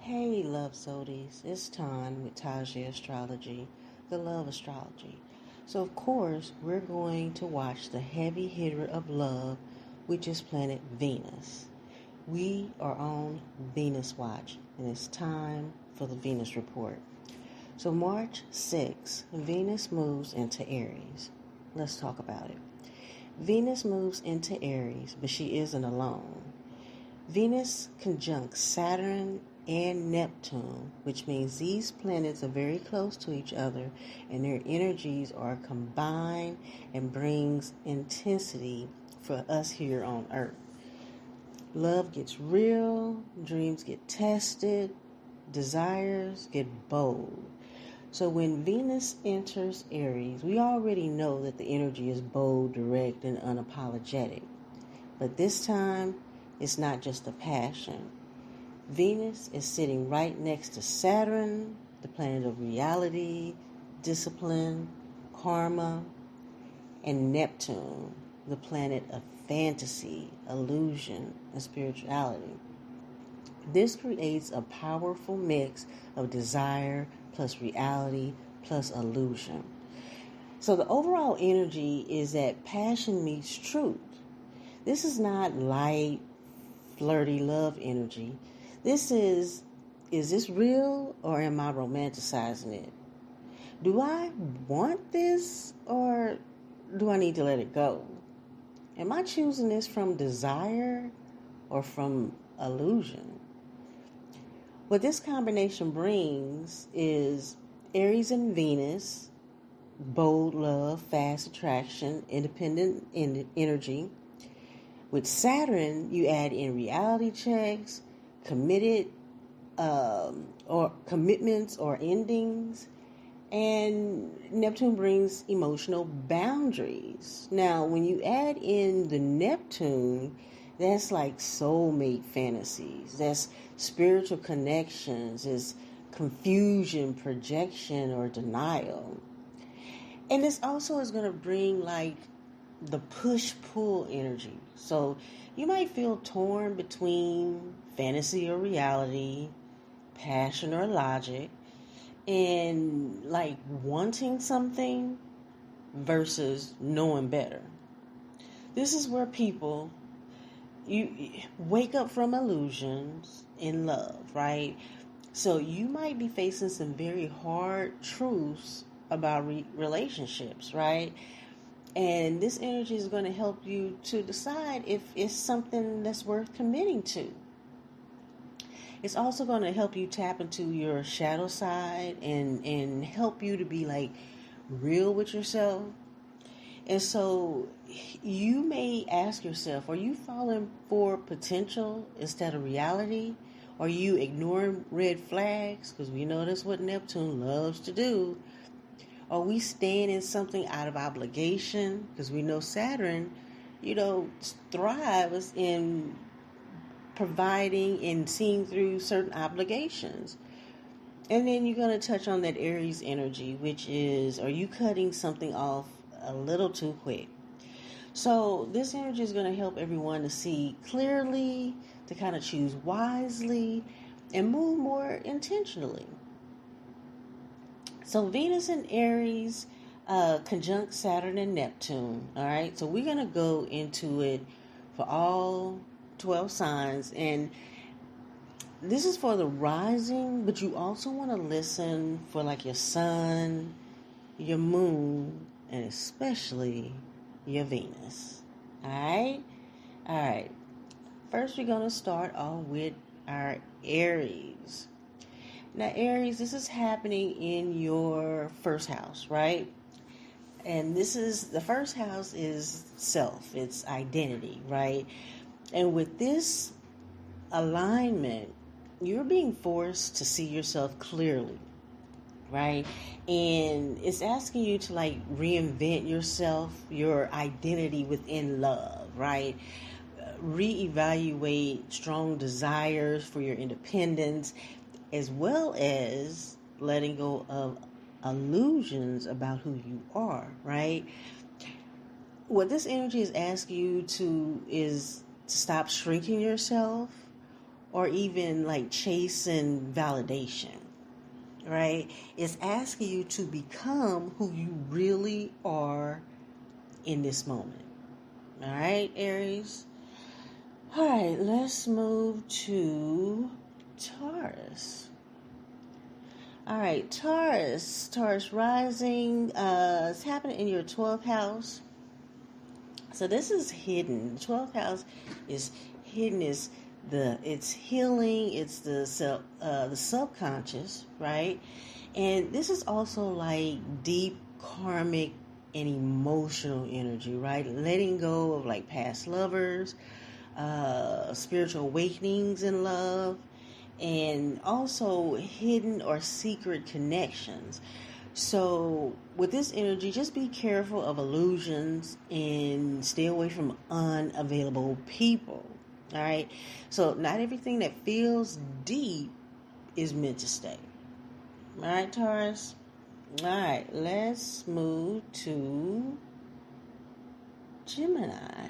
Hey, love Zodies, it's time with TajeAstrology, the love astrology. So, of course, we're going to watch the heavy hitter of love, which is planet Venus. We are on Venus watch, and it's time for the Venus report. So, March 6th, Venus moves into Aries. Let's talk about it. Venus moves into Aries, but she isn't alone. Venus conjuncts Saturn and Neptune, which means these planets are very close to each other and their energies are combined and brings intensity for us here on Earth. Love gets real, dreams get tested, desires get bold. So when Venus enters Aries, we already know that the energy is bold, direct, and unapologetic. But this time, it's not just a passion. Venus is sitting right next to Saturn, the planet of reality, discipline, karma, and Neptune, the planet of fantasy, illusion, and spirituality. This creates a powerful mix of desire plus reality plus illusion. So the overall energy is that passion meets truth. This is not light, flirty love energy. This is this real or am I romanticizing it? Do I want this or do I need to let it go? Am I choosing this from desire or from illusion? What this combination brings is Aries and Venus, bold love, fast attraction, independent energy. With Saturn, you add in reality checks, committed or commitments or endings, and Neptune brings emotional boundaries. Now, when you add in the Neptune, that's like soulmate fantasies. That's spiritual connections. It's confusion, projection, or denial. And this also is going to bring like the push-pull energy. So you might feel torn between fantasy or reality, passion or logic, and like wanting something versus knowing better. This is where people you wake up from illusions in love, right? So you might be facing some very hard truths about relationships, right? And this energy is going to help you to decide if it's something that's worth committing to. It's also going to help you tap into your shadow side and help you to be like real with yourself. And so you may ask yourself, are you falling for potential instead of reality? Are you ignoring red flags? Because we know that's what Neptune loves to do. Are we staying in something out of obligation? Because we know Saturn, thrives in providing and seeing through certain obligations. And then you're going to touch on that Aries energy, which is, are you cutting something off a little too quick? So this energy is going to help everyone to see clearly, to kind of choose wisely, and move more intentionally. So Venus and Aries conjunct Saturn and Neptune. All right. So we're going to go into it for all 12 signs. And this is for the rising, but you also want to listen for like your sun, your moon, and especially your Venus. All right. All right. First, we're going to start off with our Aries. Now, Aries, this is happening in your first house, right? And the first house is self, it's identity, right? And with this alignment, you're being forced to see yourself clearly, right? And it's asking you to like reinvent yourself, your identity within love, right? Reevaluate strong desires for your independence, as well as letting go of illusions about who you are, right? What this energy is asking you to is to stop shrinking yourself or even like chasing validation, right? It's asking you to become who you really are in this moment. All right, Aries? All right, let's move to Taurus. All right, Taurus rising, it's happening in your 12th house. So this is hidden. The 12th house is hidden. It's healing. It's the subconscious, right? And this is also like deep karmic and emotional energy, right? Letting go of like past lovers, spiritual awakenings in love, and also hidden or secret connections. So with this energy, just be careful of illusions and stay away from unavailable people. All right. So not everything that feels deep is meant to stay. All right, Taurus. All right. Let's move to Gemini.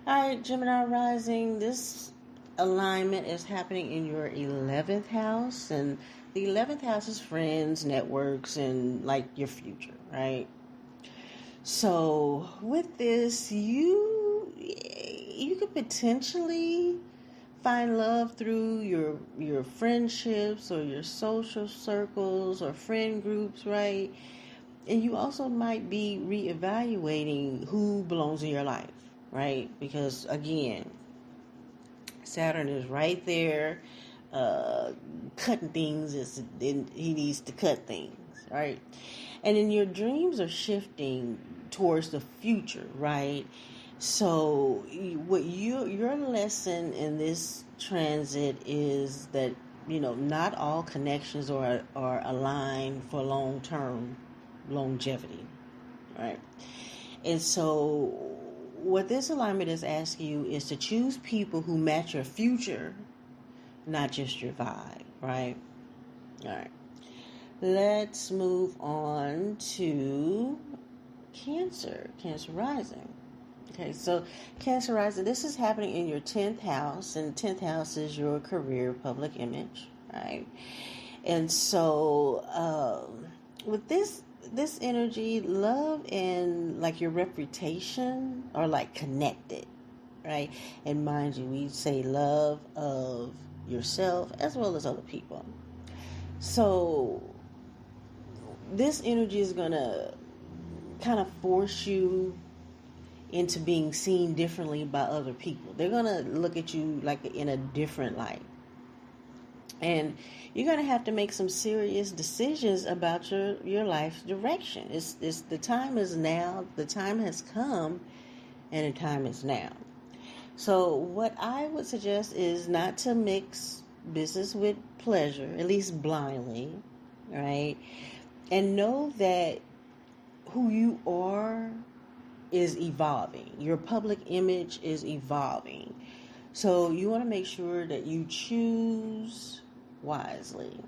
All right, Gemini rising. This alignment is happening in your 11th house, and the 11th house is friends, networks, and like your future, right? So with this, you could potentially find love through your friendships or your social circles or friend groups, right? And you also might be reevaluating who belongs in your life, right? Because again, Saturn is right there, cutting things. He needs to cut things, right? And then your dreams are shifting towards the future, right? So what your lesson in this transit is that not all connections are aligned for long term longevity, right? And so what this alignment is asking you is to choose people who match your future, not just your vibe, right? All right. Let's move on to Cancer rising. Okay, so Cancer rising, this is happening in your 10th house, and 10th house is your career, public image, right? And so with this energy, love and like your reputation are like connected, right? And mind you, we say love of yourself as well as other people. So this energy is gonna kind of force you into being seen differently by other people. They're gonna look at you like in a different light. And you're going to have to make some serious decisions about your life's direction. It's the time is now. The time has come, and the time is now. So what I would suggest is not to mix business with pleasure, at least blindly, right? And know that who you are is evolving. Your public image is evolving. So you want to make sure that you choose wisely,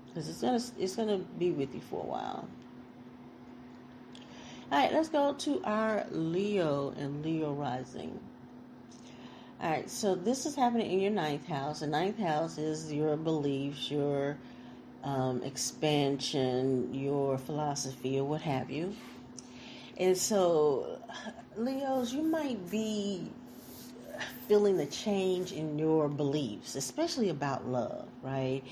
because it's gonna be with you for a while. All right, let's go to our Leo and Leo rising. All right, so this is happening in your 9th house. The 9th house is your beliefs, your expansion, your philosophy, or what have you. And so, Leos, you might be feeling the change in your beliefs, especially about love, right?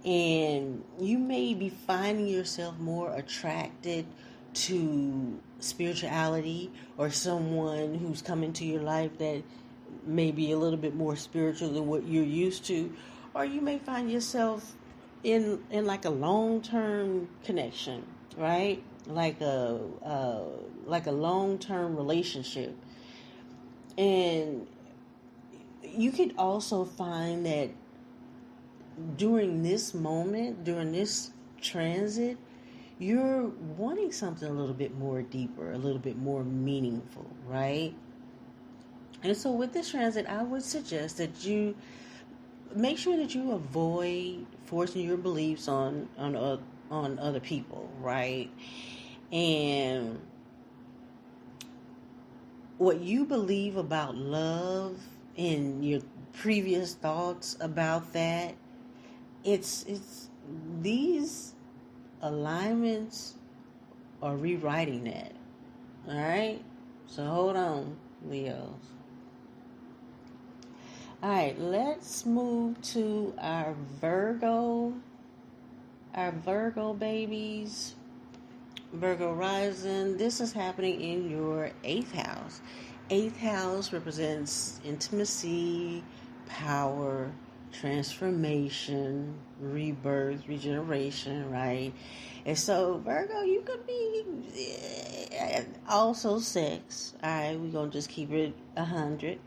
And you may be finding yourself more attracted to spirituality or someone who's come into your life that may be a little bit more spiritual than what you're used to, or you may find yourself in like a long-term connection, right? Like a long-term relationship. And you could also find that during this moment, during this transit, you're wanting something a little bit more deeper, a little bit more meaningful, right? And so with this transit, I would suggest that you make sure that you avoid forcing your beliefs on other people, right? And what you believe about love in your previous thoughts about that. It's these alignments are rewriting that. All right, so hold on, Leos. All right, let's move to our Virgo babies. Virgo rising. This is happening in your 8th house. 8th house represents intimacy, power, transformation, rebirth, regeneration, right? And so, Virgo, you could be also sex. All right, we're going to just keep it 100.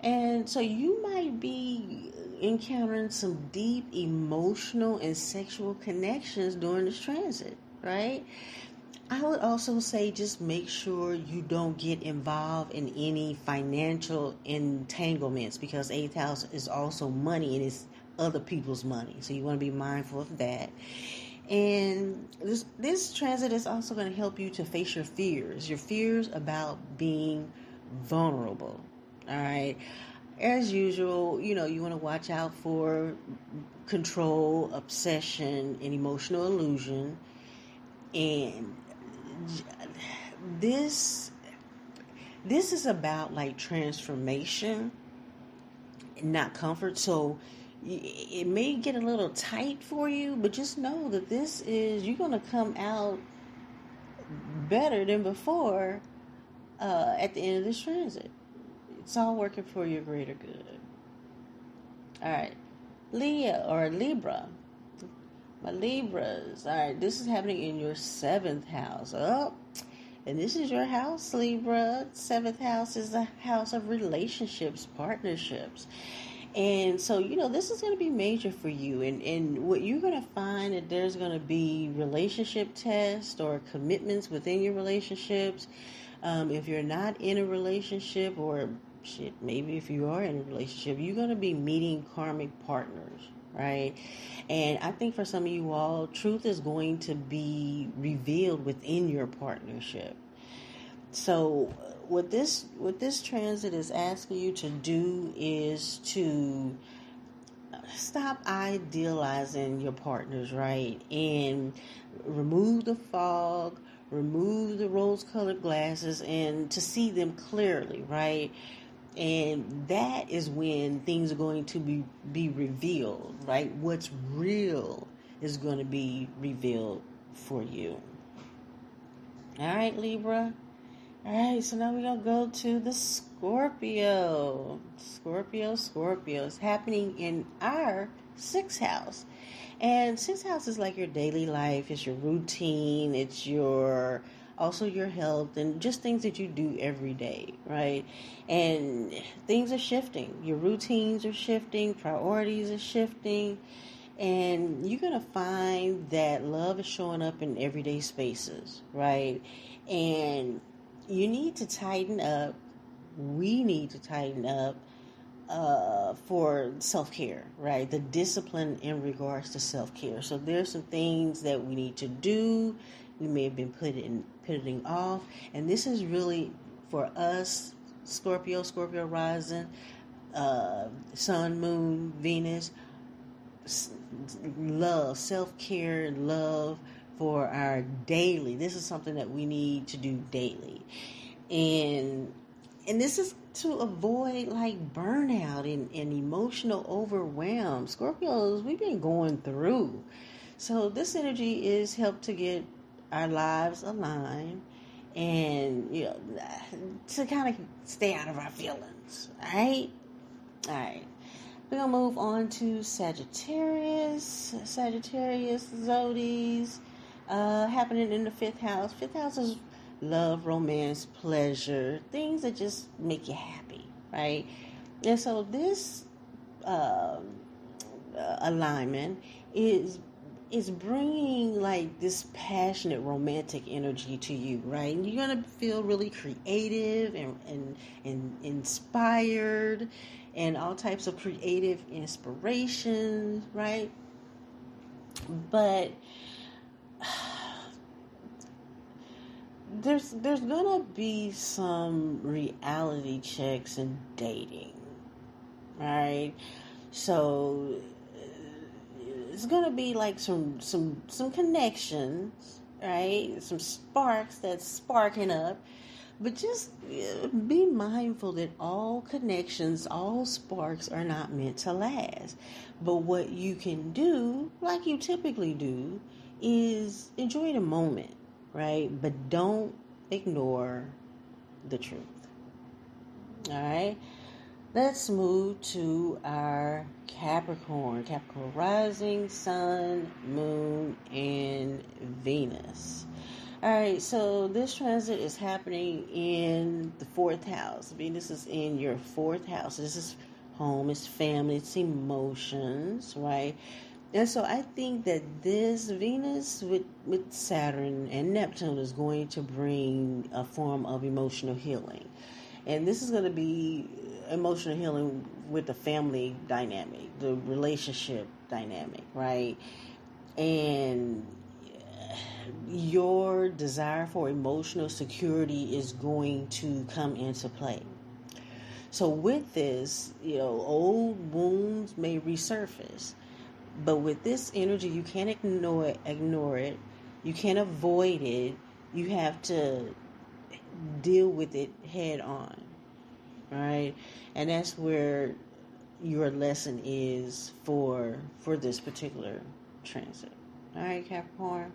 And so you might be encountering some deep emotional and sexual connections during this transit, right? I would also say just make sure you don't get involved in any financial entanglements, because 8th house is also money and it's other people's money. So you want to be mindful of that. And this transit is also going to help you to face your fears about being vulnerable. All right. As usual, you want to watch out for control, obsession, and emotional illusion. And this is about like transformation, not comfort. So it may get a little tight for you, but just know that you're going to come out better than before at the end of this transit. It's all working for your greater good. All right, Leo or Libra. My Libras. All right, this is happening in your 7th house. And this is your house, Libra. 7th house is the house of relationships, partnerships. And so, this is going to be major for you. And what you're going to find that there's going to be relationship tests or commitments within your relationships. If you're not in a relationship, or maybe if you are in a relationship, you're going to be meeting karmic partners, right? And I think for some of you all, truth is going to be revealed within your partnership. So what this transit is asking you to do is to stop idealizing your partners, right? And remove the fog, remove the rose-colored glasses, and to see them clearly, right? And that is when things are going to be revealed, right? What's real is going to be revealed for you. All right, Libra. All right, so now we're going to go to the Scorpio. Scorpio. It's happening in our 6th house. And 6th house is like your daily life. It's your routine. It's also your health and just things that you do every day, right? And things are shifting. Your routines are shifting. Priorities are shifting. And you're going to find that love is showing up in everyday spaces, right? And you need to tighten up. We need to tighten up for self-care, right? The discipline in regards to self-care. So there's some things that we need to do. We may have been putting off. And this is really for us, Scorpio rising, Sun, Moon, Venus, love, self-care, and love for our daily. This is something that we need to do daily. And this is to avoid like burnout and emotional overwhelm. Scorpios, we've been going through. So this energy is help to get our lives aligned and to kind of stay out of our feelings. All right. We're going to move on to Sagittarius. Zodies, happening in the 5th house. 5th house is love, romance, pleasure, things that just make you happy, right? And so this alignment is bringing like this passionate romantic energy to you, right? And you're going to feel really creative and inspired and all types of creative inspirations, right? But there's gonna be some reality checks in dating, All right. So it's gonna be like some connections, right? Some sparks that's sparking up. But just be mindful that all connections, all sparks are not meant to last. But what you can do, like you typically do, is enjoy the moment, right? But don't ignore the truth. All right. Let's move to our Capricorn. Capricorn rising, sun, moon, and Venus. All right, so this transit is happening in the fourth house. Venus is in your fourth house. This is home, it's family, it's emotions, right? And so I think that this Venus with Saturn and Neptune is going to bring a form of emotional healing. And this is going to be emotional healing with the family dynamic, the relationship dynamic, right? And your desire for emotional security is going to come into play. So with this, old wounds may resurface. But with this energy, you can't ignore it. You can't avoid it. You have to deal with it head on. Right? And that's where your lesson is for this particular transit. All right, Capricorn.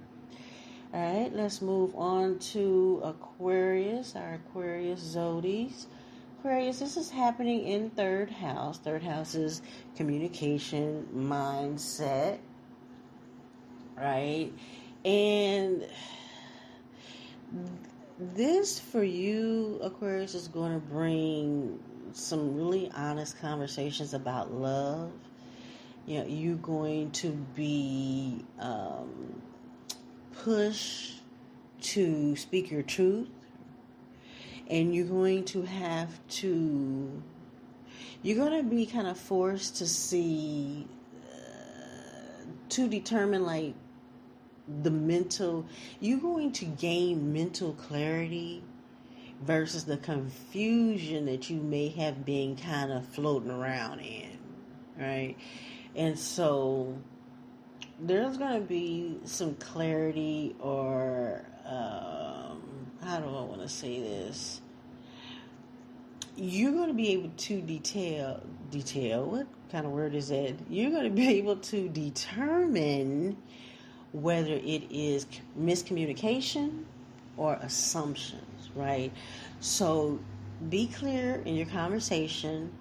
All right, let's move on to Aquarius, our Aquarius Zodies. Aquarius, this is happening in third house. Third house is communication, mindset, right? And this for you, Aquarius, is going to bring some really honest conversations about love. You're going to be pushed to speak your truth, and you're going to be kind of forced to see, to determine like you're going to gain mental clarity versus the confusion that you may have been kind of floating around in, right? And so there's going to be some clarity, or how do I want to say this? You're going to be able to detail, what kind of word is that? You're going to be able to determine whether it is miscommunication or assumptions, right? So be clear in your conversation,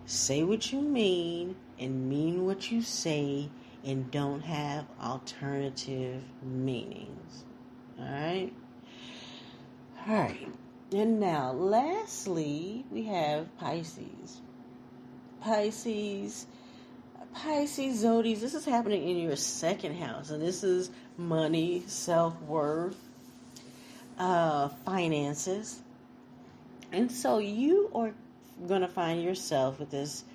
say what you mean and mean what you say, and don't have alternative meanings. All right? All right. And now, lastly, we have Pisces. Pisces Zodies, this is happening in your second house. And this is money, self-worth, finances. And so you are going to find yourself with this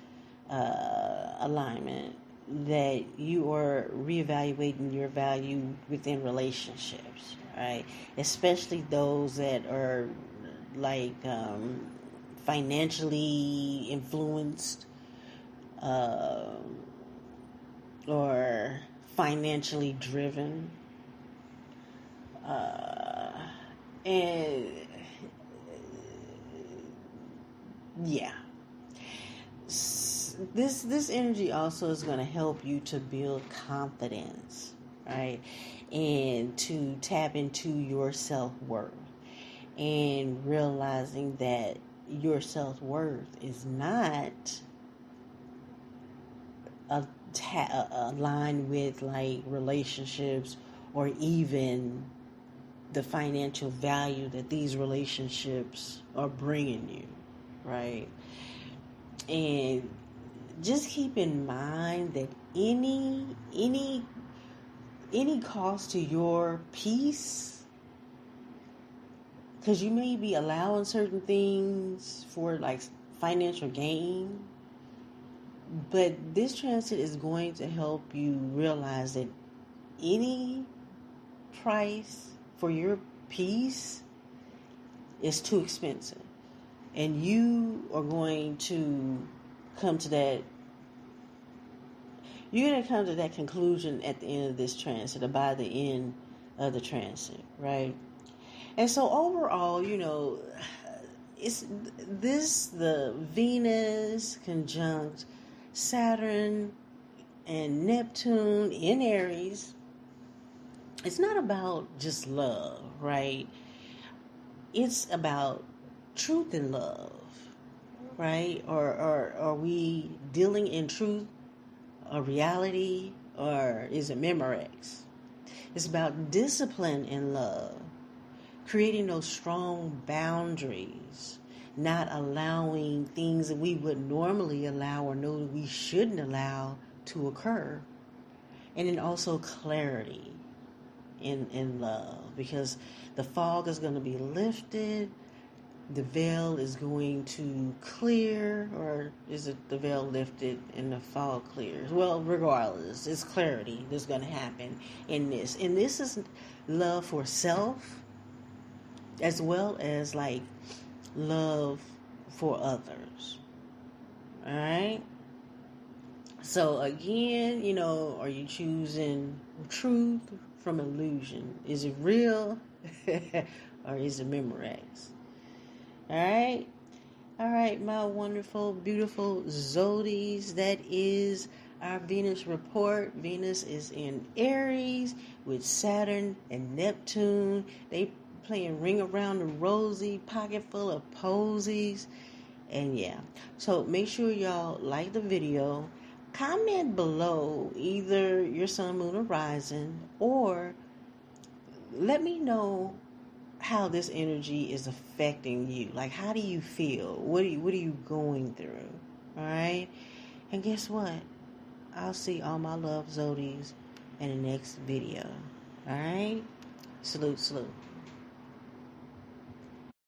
alignment that you are reevaluating your value within relationships, right? Especially those that are like financially influenced or financially driven. And yeah. This energy also is going to help you to build confidence, right? And to tap into your self-worth, and realizing that your self-worth is not aligned with like relationships or even the financial value that these relationships are bringing you, right? And just keep in mind that any cost to your peace, because you may be allowing certain things for like financial gain, but this transit is going to help you realize that any price for your peace is too expensive, and you are going to come to that. You're going to come to that conclusion at the end of this transit, or by the end of the transit, right? And so overall, it's the Venus conjunct Saturn and Neptune in Aries. It's not about just love, right? It's about truth and love, right? Or are we dealing in truth or reality, or is it Memorex? It's about discipline and love, creating those strong boundaries, not allowing things that we would normally allow or know that we shouldn't allow to occur. And then also clarity in love, because the fog is going to be lifted, the veil is going to clear, or is it the veil lifted and the fog clears? Well, regardless, it's clarity that's going to happen in this. And this is love for self, as well as like love for others. All right? So again, are you choosing truth from illusion? Is it real or is it Memorex? All right, my wonderful, beautiful Zodies. That is our Venus report. Venus is in Aries with Saturn and Neptune. They playing Ring Around the Rosie, pocket full of posies. And yeah, so make sure y'all like the video. Comment below either your sun, moon, or rising, or let me know how this energy is affecting you. Like, how do you feel? What are you going through? All right. And guess what? I'll see all my love Zodies in the next video. All right. Salute, salute.